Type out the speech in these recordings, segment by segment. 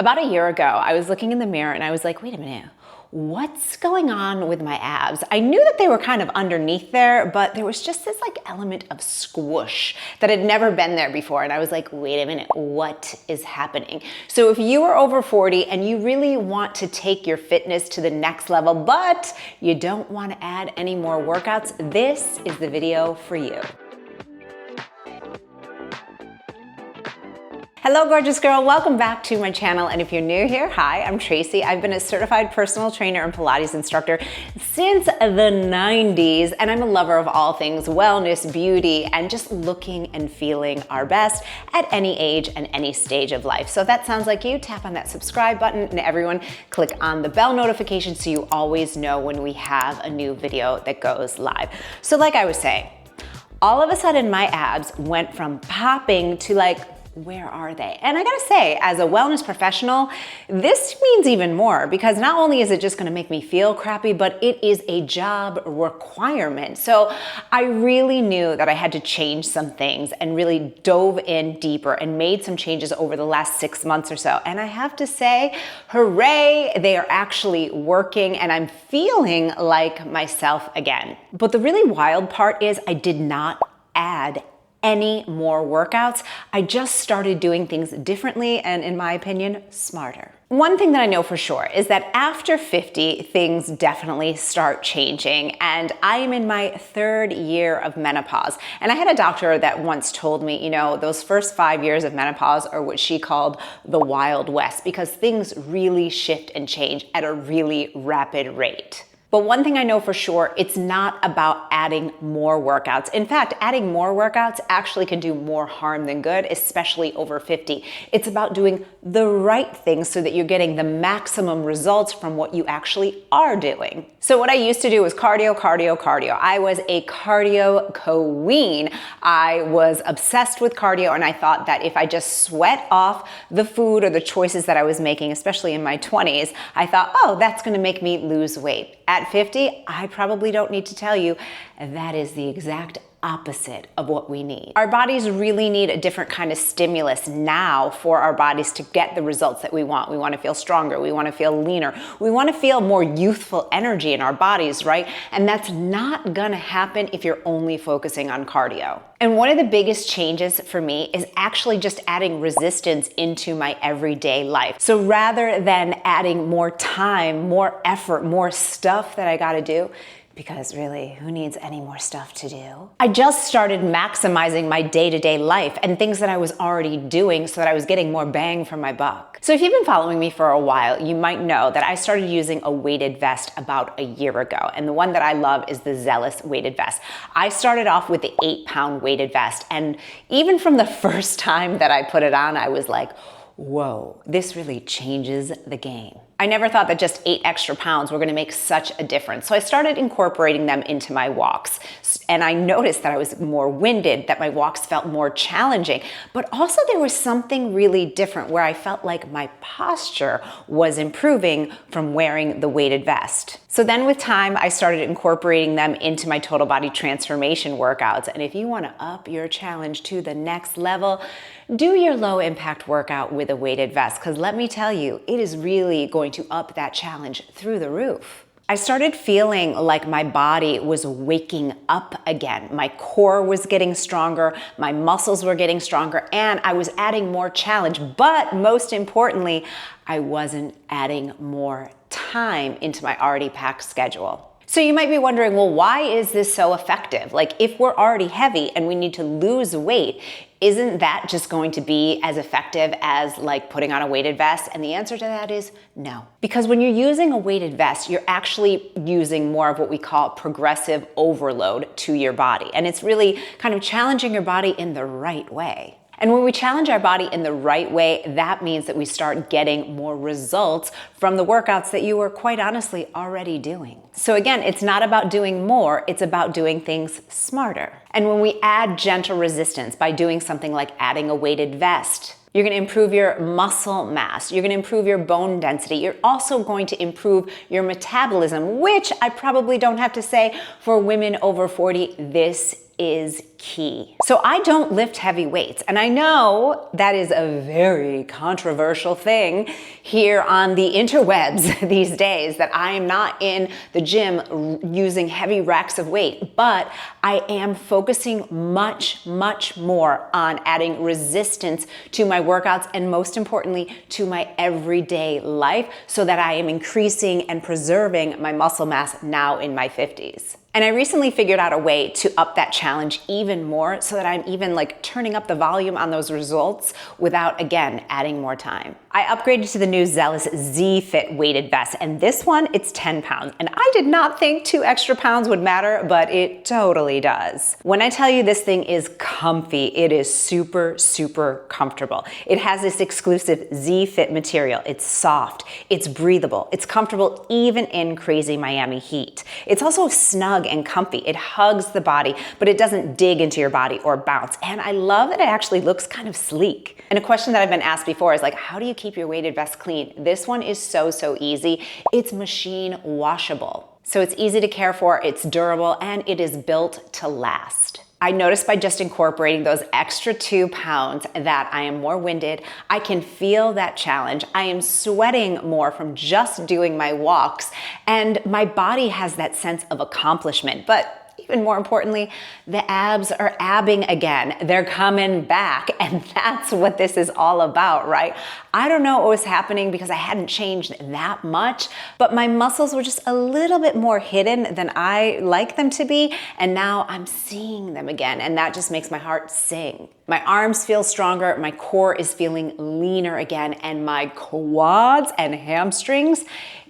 About a year ago, I was looking in the mirror and I was like, wait a minute, what's going on with my abs? I knew that they were kind of underneath there, but there was just this like element of squish that had never been there before. And I was like, wait a minute, what is happening? So if you are over 40 and you really want to take your fitness to the next level, but you don't want to add any more workouts, this is the video for you. Hello, gorgeous girl. Welcome back to my channel. And if you're new here, hi, I'm Tracy. I've been a certified personal trainer and Pilates instructor since the 90s, and I'm a lover of all things wellness, beauty, and just looking and feeling our best at any age and any stage of life. So if that sounds like you, tap on that subscribe button, and everyone click on the bell notification so you always know when we have a new video that goes live. So like I was saying, all of a sudden my abs went from popping to like, where are they? And I gotta say, as a wellness professional, this means even more because not only is it just gonna make me feel crappy, but it is a job requirement. So I really knew that I had to change some things and really dove in deeper and made some changes over the last 6 months or so. And I have to say, hooray, they are actually working and I'm feeling like myself again. But the really wild part is I did not add any more workouts. I just started doing things differently and, in my opinion, smarter. One thing that I know for sure is that after 50, things definitely start changing, and I am in my 3rd year of menopause. And I had a doctor that once told me, you know, those first 5 years of menopause are what she called the Wild West because things really shift and change at a really rapid rate. But one thing I know for sure, it's not about adding more workouts. In fact, adding more workouts actually can do more harm than good, especially over 50. It's about doing the right things so that you're getting the maximum results from what you actually are doing. So what I used to do was cardio, cardio, cardio. I was a cardio queen. I was obsessed with cardio, and I thought that if I just sweat off the food or the choices that I was making, especially in my 20s, I thought, oh, that's gonna make me lose weight. At 50, I probably don't need to tell you, that is the exact opposite of what we need. Our bodies really need a different kind of stimulus now for our bodies to get the results that we want. We want to feel stronger. We want to feel leaner. We want to feel more youthful energy in our bodies, right? And that's not gonna happen if you're only focusing on cardio. And one of the biggest changes for me is actually just adding resistance into my everyday life. So rather than adding more time, more effort, more stuff that I gotta do, because really, who needs any more stuff to do? I just started maximizing my day-to-day life and things that I was already doing so that I was getting more bang for my buck. So if you've been following me for a while, you might know that I started using a weighted vest about a year ago. And the one that I love is the ZELUS weighted vest. I started off with the 8-pound weighted vest. And even from the first time that I put it on, I was like, whoa, this really changes the game. I never thought that just 8 extra pounds were gonna make such a difference. So I started incorporating them into my walks. And I noticed that I was more winded, that my walks felt more challenging. But also there was something really different where I felt like my posture was improving from wearing the weighted vest. So then with time, I started incorporating them into my total body transformation workouts. And if you wanna up your challenge to the next level, do your low impact workout with a weighted vest, because let me tell you, it is really going to up that challenge through the roof. I started feeling like my body was waking up again. My core was getting stronger, my muscles were getting stronger, and I was adding more challenge. But most importantly, I wasn't adding more time into my already packed schedule. So you might be wondering, well, why is this so effective? Like, if we're already heavy and we need to lose weight, isn't that just going to be as effective as like putting on a weighted vest? And the answer to that is no. Because when you're using a weighted vest, you're actually using more of what we call progressive overload to your body. And it's really kind of challenging your body in the right way. And when we challenge our body in the right way, that means that we start getting more results from the workouts that you were quite honestly already doing. So again, it's not about doing more, it's about doing things smarter. And when we add gentle resistance by doing something like adding a weighted vest, you're gonna improve your muscle mass, you're gonna improve your bone density, you're also going to improve your metabolism, which I probably don't have to say for women over 40, this is key. So I don't lift heavy weights, and I know that is a very controversial thing here on the interwebs these days, that I am not in the gym using heavy racks of weight, but I am focusing much more on adding resistance to my workouts, and most importantly to my everyday life, so that I am increasing and preserving my muscle mass now in my 50s. And I recently figured out a way to up that challenge even more, so that I'm even like turning up the volume on those results without, again, adding more time. I upgraded to the new Zelus ZFIT weighted vest, and this one, it's 10 pounds. And I did not think 2 extra pounds would matter, but it totally does. When I tell you this thing is comfy, it is super comfortable. It has this exclusive ZFIT material. It's soft, it's breathable, it's comfortable even in crazy Miami heat. It's also snug and comfy. It hugs the body, but it doesn't dig into your body or bounce. And I love that it actually looks kind of sleek. And a question that I've been asked before is like, how do you keep your weighted vest clean? This one is so easy. It's machine washable. So it's easy to care for, it's durable, and it is built to last. I noticed by just incorporating those extra 2 pounds that I am more winded. I can feel that challenge. I am sweating more from just doing my walks, and my body has that sense of accomplishment. But even more importantly, the abs are abbing again. They're coming back, and that's what this is all about, right? I don't know what was happening because I hadn't changed that much, but my muscles were just a little bit more hidden than I like them to be, and now I'm seeing them again, and that just makes my heart sing. My arms feel stronger, my core is feeling leaner again, and my quads and hamstrings,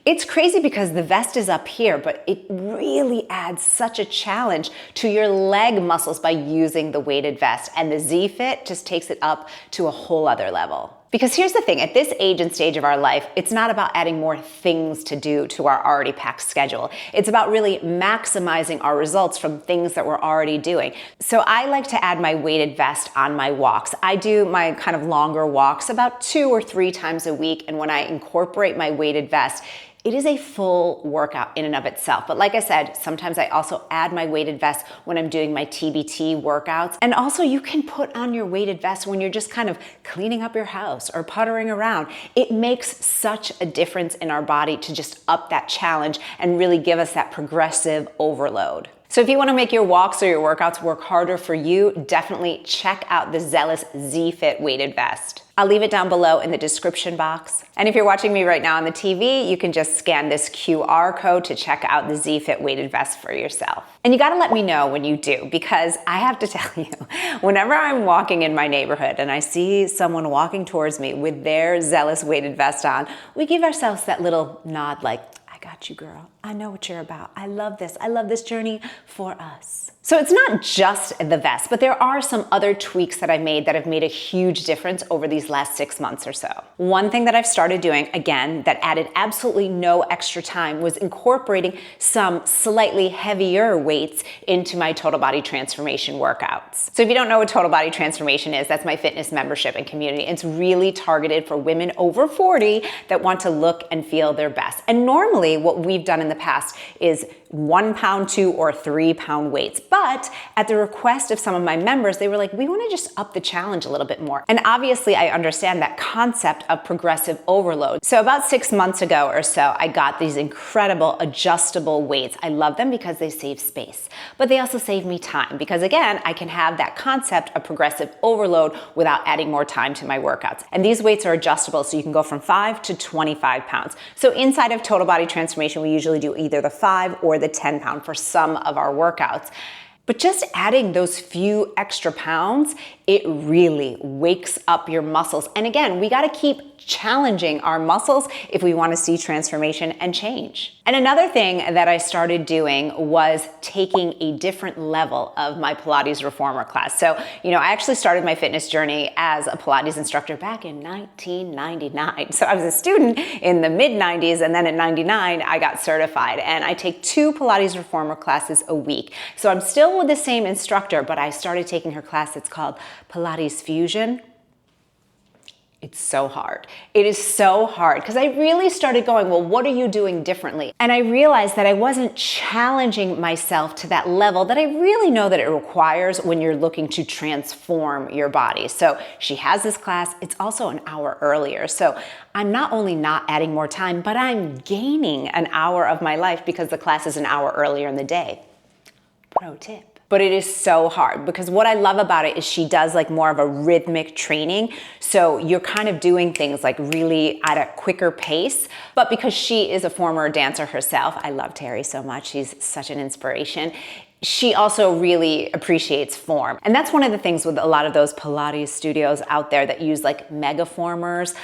it's crazy because the vest is up here, but it really adds such a challenge to your leg muscles by using the weighted vest, and the ZFIT just takes it up to a whole other level. Because here's the thing, at this age and stage of our life, it's not about adding more things to do to our already packed schedule. It's about really maximizing our results from things that we're already doing. So I like to add my weighted vest on my walks. I do my kind of longer walks about 2 or 3 times a week, and when I incorporate my weighted vest, it is a full workout in and of itself. But like I said, sometimes I also add my weighted vest when I'm doing my TBT workouts. And also you can put on your weighted vest when you're just kind of cleaning up your house or puttering around. It makes such a difference in our body to just up that challenge and really give us that progressive overload. So if you want to make your walks or your workouts work harder for you, definitely check out the Zelus ZFIT weighted vest. I'll leave it down below in the description box. And if you're watching me right now on the TV, you can just scan this QR code to check out the ZFIT weighted vest for yourself. And you gotta let me know when you do, because I have to tell you, whenever I'm walking in my neighborhood and I see someone walking towards me with their Zelus weighted vest on, we give ourselves that little nod like, I got you, girl. I know what you're about. I love this. I love this journey for us. So it's not just the vest, but there are some other tweaks that I made that have made a huge difference over these last 6 months or so. One thing that I've started doing, again, that added absolutely no extra time, was incorporating some slightly heavier weights into my total body transformation workouts. So if you don't know what total body transformation is, that's my fitness membership and community. It's really targeted for women over 40 that want to look and feel their best. And normally what we've done in the past is 1 pound, 2 or 3 pound weights. But at the request of some of my members, they were like, we want to just up the challenge a little bit more. And obviously I understand that concept of progressive overload. So about 6 months ago or so, I got these incredible adjustable weights. I love them because they save space, but they also save me time, because again, I can have that concept of progressive overload without adding more time to my workouts. And these weights are adjustable, so you can go from 5 to 25 pounds. So inside of total body transformation, we usually do either the 5 or the 10 pound for some of our workouts. But just adding those few extra pounds, it really wakes up your muscles. And again, we gotta keep challenging our muscles if we wanna see transformation and change. And another thing that I started doing was taking a different level of my Pilates reformer class. So, I actually started my fitness journey as a Pilates instructor back in 1999. So I was a student in the mid-90s, and then in 99, I got certified. And I take 2 Pilates reformer classes a week. So I'm still with the same instructor, but I started taking her class. It's called Pilates Fusion. It's so hard. It is so hard because I really started going, well, what are you doing differently? And I realized that I wasn't challenging myself to that level that I really know that it requires when you're looking to transform your body. So she has this class. It's also an hour earlier. So I'm not only not adding more time, but I'm gaining an hour of my life because the class is an hour earlier in the day. Pro tip. But it is so hard because what I love about it is she does like more of a rhythmic training. So you're kind of doing things like really at a quicker pace. But because she is a former dancer herself, I love Terry so much. She's such an inspiration. She also really appreciates form. And that's one of the things with a lot of those Pilates studios out there that use like mega formers.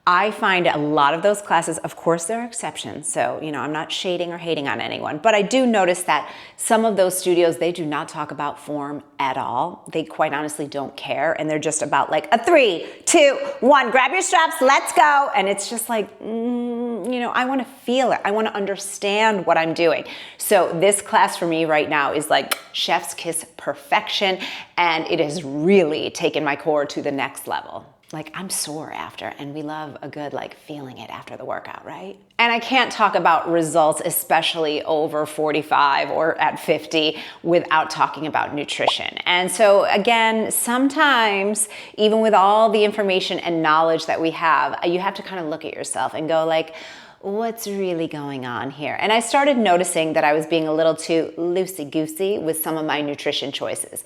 I find a lot of those classes, of course there are exceptions, so I'm not shading or hating on anyone, but I do notice that some of those studios, they do not talk about form at all. They quite honestly don't care, and they're just about like a 3, 2, 1, grab your straps, let's go. And it's just like, I want to feel it. I want to understand what I'm doing. So this class for me right now is like chef's kiss perfection, and it has really taken my core to the next level. Like I'm sore after, and we love a good like feeling it after the workout, right? And I can't talk about results, especially over 45 or at 50, without talking about nutrition. And so again, sometimes even with all the information and knowledge that we have, you have to kind of look at yourself and go like, what's really going on here? And I started noticing that I was being a little too loosey-goosey with some of my nutrition choices.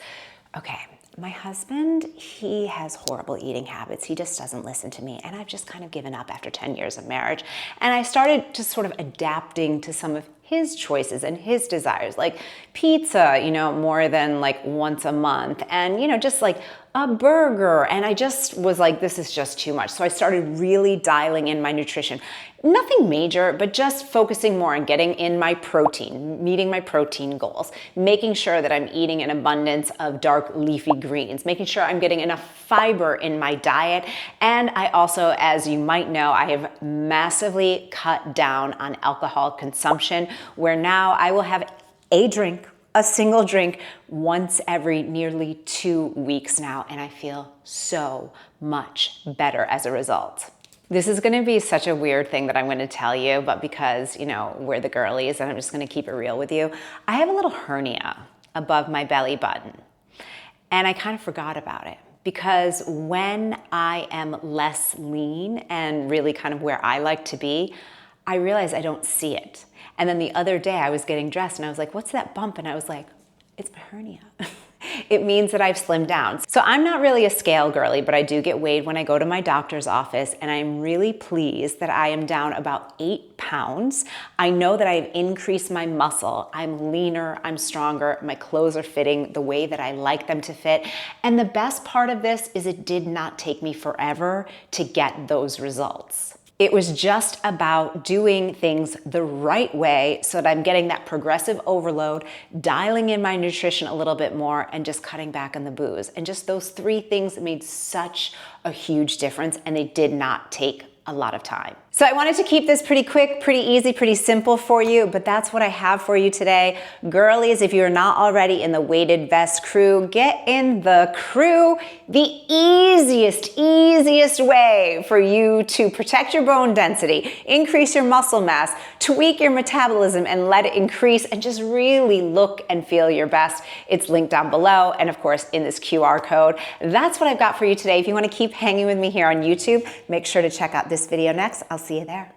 Okay. My husband, he has horrible eating habits. He just doesn't listen to me. And I've just kind of given up after 10 years of marriage. And I started just sort of adapting to some of his choices and his desires, like pizza, more than like once a month, and, just like a burger. And I just was like, this is just too much. So I started really dialing in my nutrition. Nothing major, but just focusing more on getting in my protein, meeting my protein goals, making sure that I'm eating an abundance of dark leafy greens, making sure I'm getting enough fiber in my diet. And I also, as you might know, I have massively cut down on alcohol consumption, where now I will have a single drink once every nearly 2 weeks now. And I feel so much better as a result. This is gonna be such a weird thing that I'm gonna tell you, but because, we're the girlies and I'm just gonna keep it real with you, I have a little hernia above my belly button. And I kind of forgot about it because when I am less lean and really kind of where I like to be, I realize I don't see it. And then the other day I was getting dressed and I was like, what's that bump? And I was like, it's my hernia. It means that I've slimmed down. So I'm not really a scale girly, but I do get weighed when I go to my doctor's office, and I'm really pleased that I am down about 8 pounds. I know that I've increased my muscle. I'm leaner, I'm stronger, my clothes are fitting the way that I like them to fit. And the best part of this is it did not take me forever to get those results. It was just about doing things the right way so that I'm getting that progressive overload, dialing in my nutrition a little bit more, and just cutting back on the booze. And just those 3 things made such a huge difference, and they did not take a lot of time. So I wanted to keep this pretty quick, pretty easy, pretty simple for you, but that's what I have for you today. Girlies, if you're not already in the weighted vest crew, get in the crew. The easiest way for you to protect your bone density, increase your muscle mass, tweak your metabolism and let it increase, and just really look and feel your best. It's linked down below and of course in this QR code. That's what I've got for you today. If you want to keep hanging with me here on YouTube, make sure to check out this video next. I'll see you there.